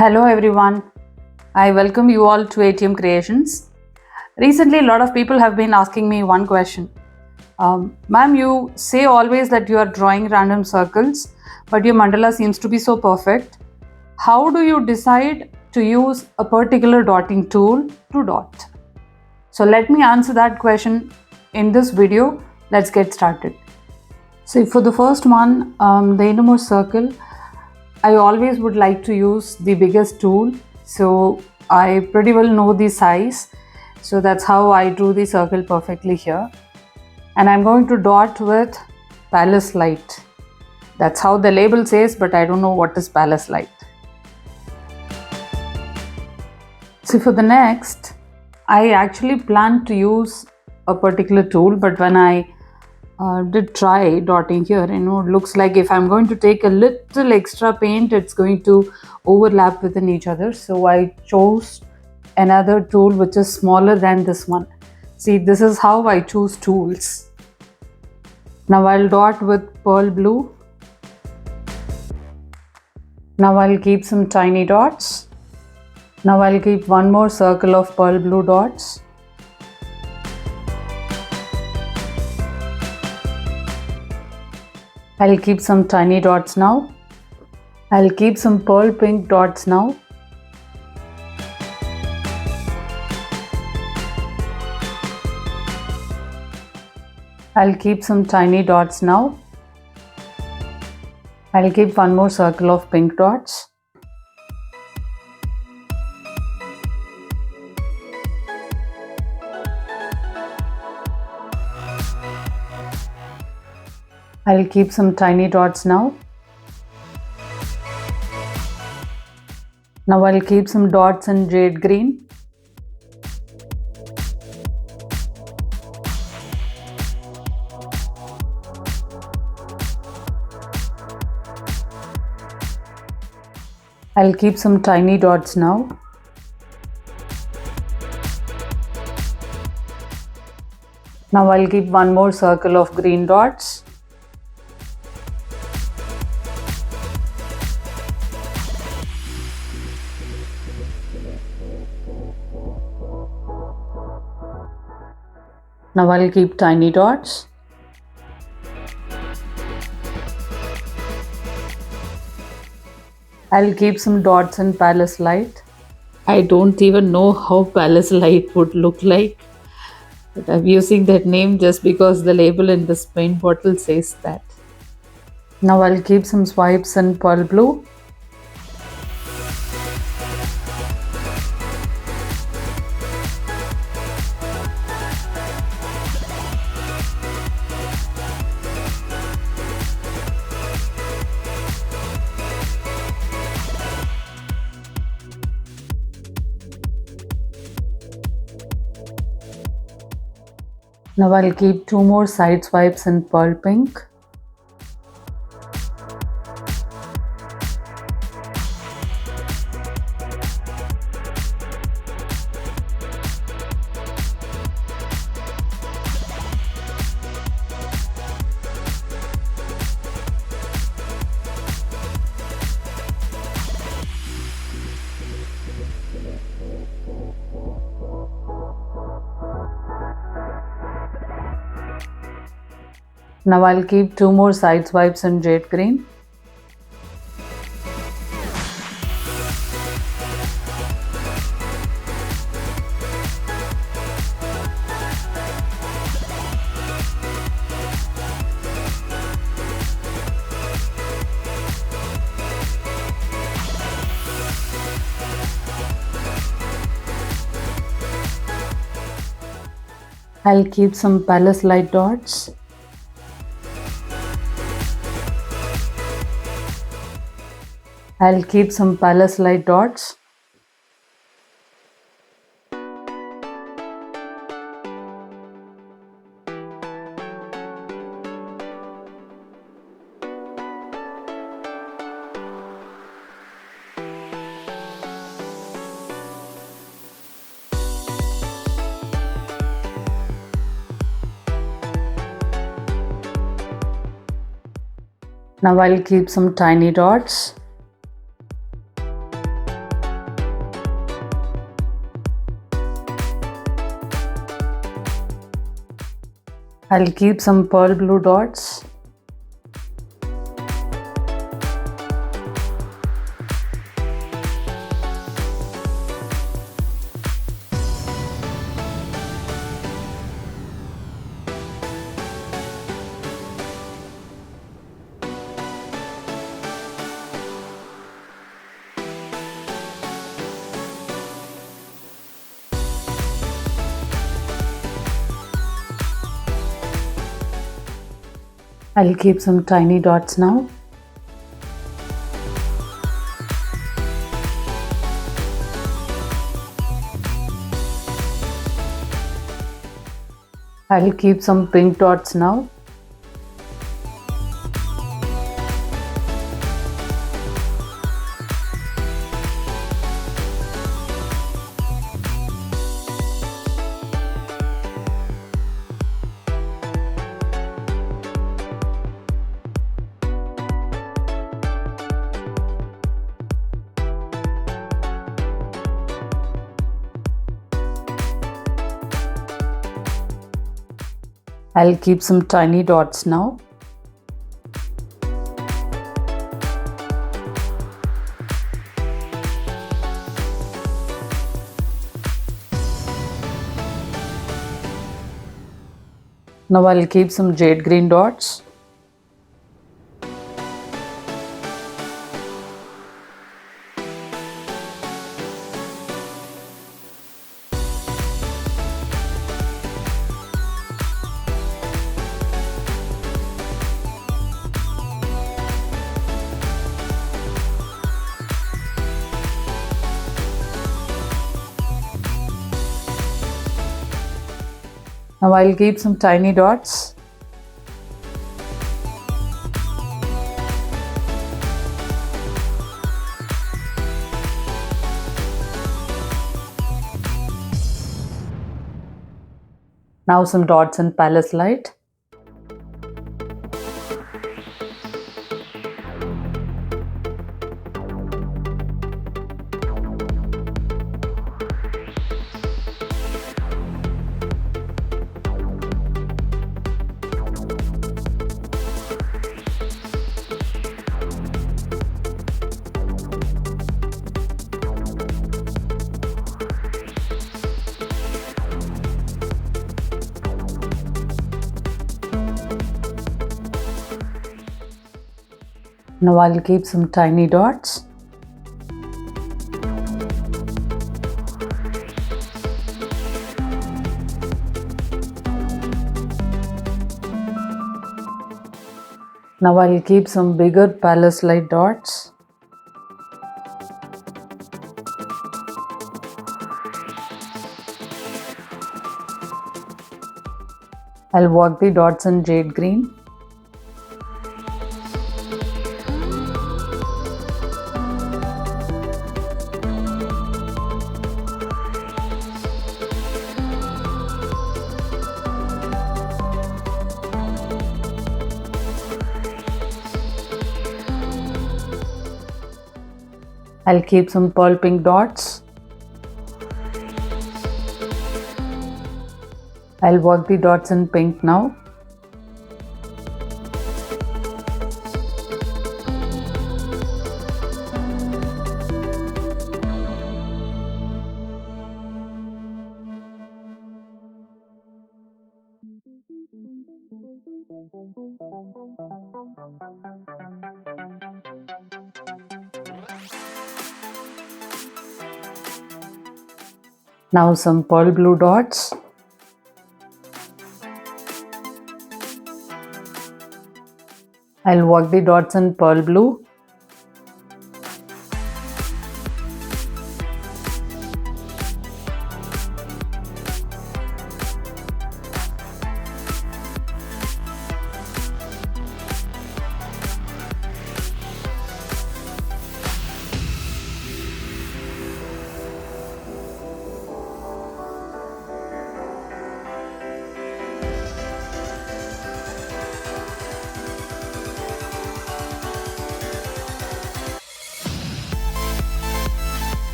Hello everyone. I welcome you all to ATM Creations. Recently, a lot of people have been asking me one question. Ma'am, you say always that you are drawing random circles, but your mandala seems to be so perfect. How do you decide to use a particular dotting tool to dot? So let me answer that question in this video. Let's get started. So for the first one, the innermost circle, I always would like to use the biggest tool, so I pretty well know the size, so that's how I drew the circle perfectly here. And I'm going to dot with palace light. That's how the label says, but I don't know what is palace light. So for the next, I actually planned to use a particular tool, but when I did try dotting here, it looks like if I'm going to take a little extra paint, it's going to overlap within each other. So I chose another tool which is smaller than this one. See, this is how I choose tools. Now I'll dot with pearl blue. Now I'll keep some tiny dots. Now I'll keep one more circle of pearl blue dots. I'll keep some tiny dots now. I'll keep some pearl pink dots now. I'll keep some tiny dots now. I'll keep one more circle of pink dots. I'll keep some tiny dots now. Now I'll keep some dots in jade green. I'll keep some tiny dots now. Now I'll keep one more circle of green dots. Now I'll keep tiny dots. I'll keep some dots in palace light. I don't even know how palace light would look like, but I'm using that name just because the label in this paint bottle says that. Now I'll keep some swipes in pearl blue. Now I'll keep two more side swipes in pearl pink. Now I'll keep two more side swipes in jade green. I'll keep some palace light dots. I'll keep some palace light dots. Now I'll keep some tiny dots. I'll keep some pearl blue dots. I'll keep some tiny dots now. I'll keep some pink dots now. I'll keep some tiny dots now. Now I'll keep some jade green dots. Now I'll keep some tiny dots. Now some dots in palace light. Now I'll keep some tiny dots. Now I'll keep some bigger palace light dots. I'll work the dots in jade green. I'll keep some pearl pink dots. I'll work the dots in pink now. Now some pearl blue dots. I'll work the dots in pearl blue.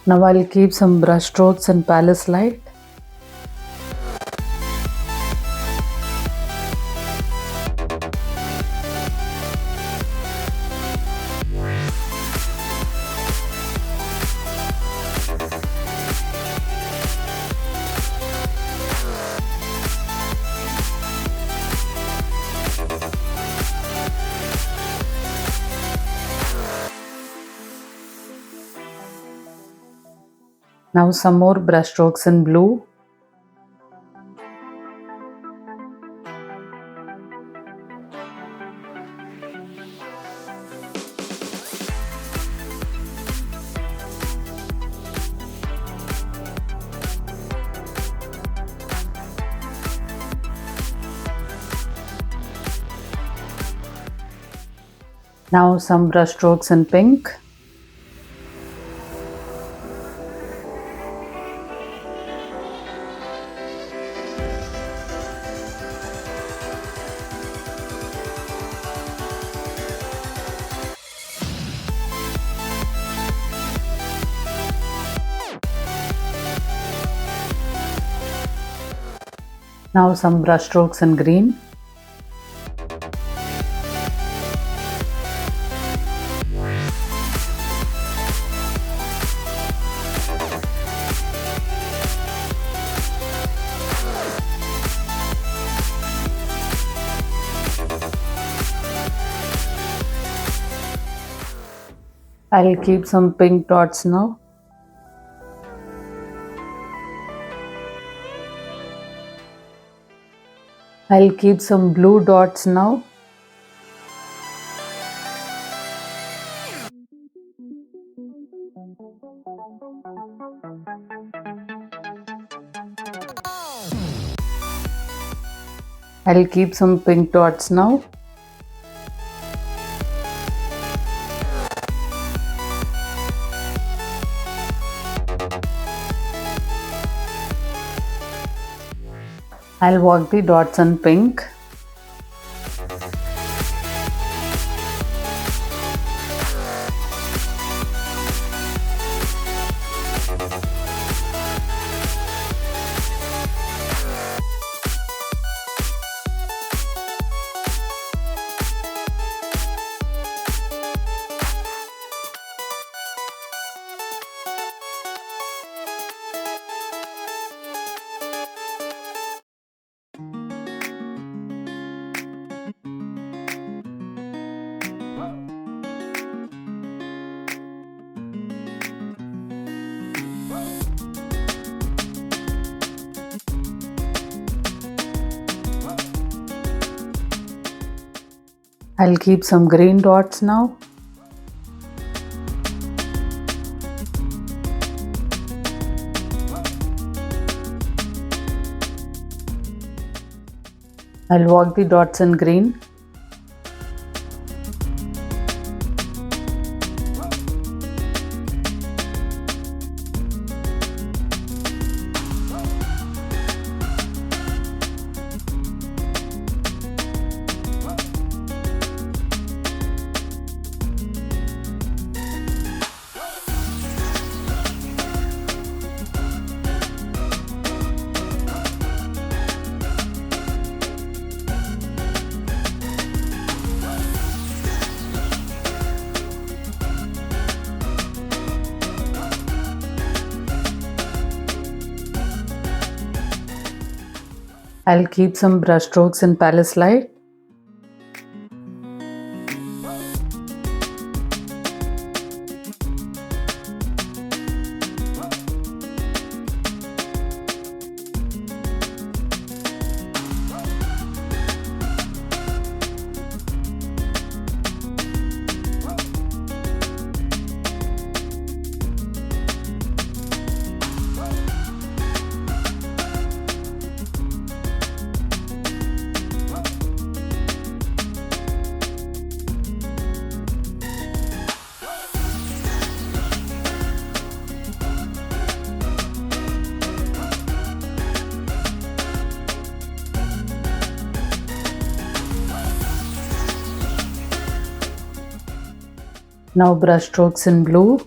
Now I'll keep some brush strokes and palace light. Now some more brush strokes in blue. Now some brush strokes in pink. Now some brush strokes in green. I'll keep some pink dots now. I'll keep some blue dots now. I'll keep some pink dots now. I'll work the dots in pink. I'll keep some green dots now. I'll work the dots in green. I'll keep some brush strokes in Palace Light. Now brush strokes in blue.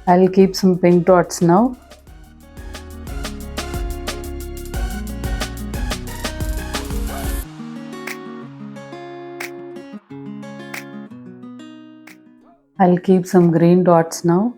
I'll keep some pink dots now. I'll keep some green dots now.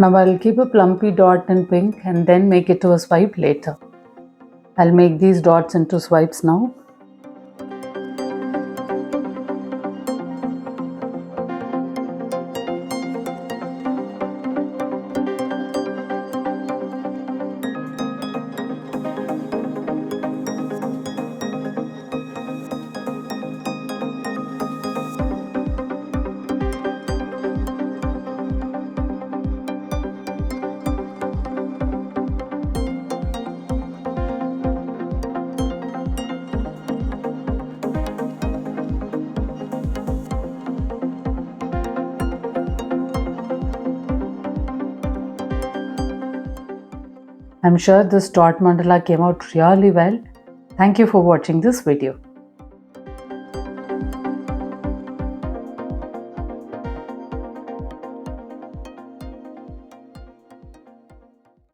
Now I'll keep a plumpy dot in pink and then make it to a swipe later. I'll make these dots into swipes now. I'm sure this dot mandala came out really well. Thank you for watching this video.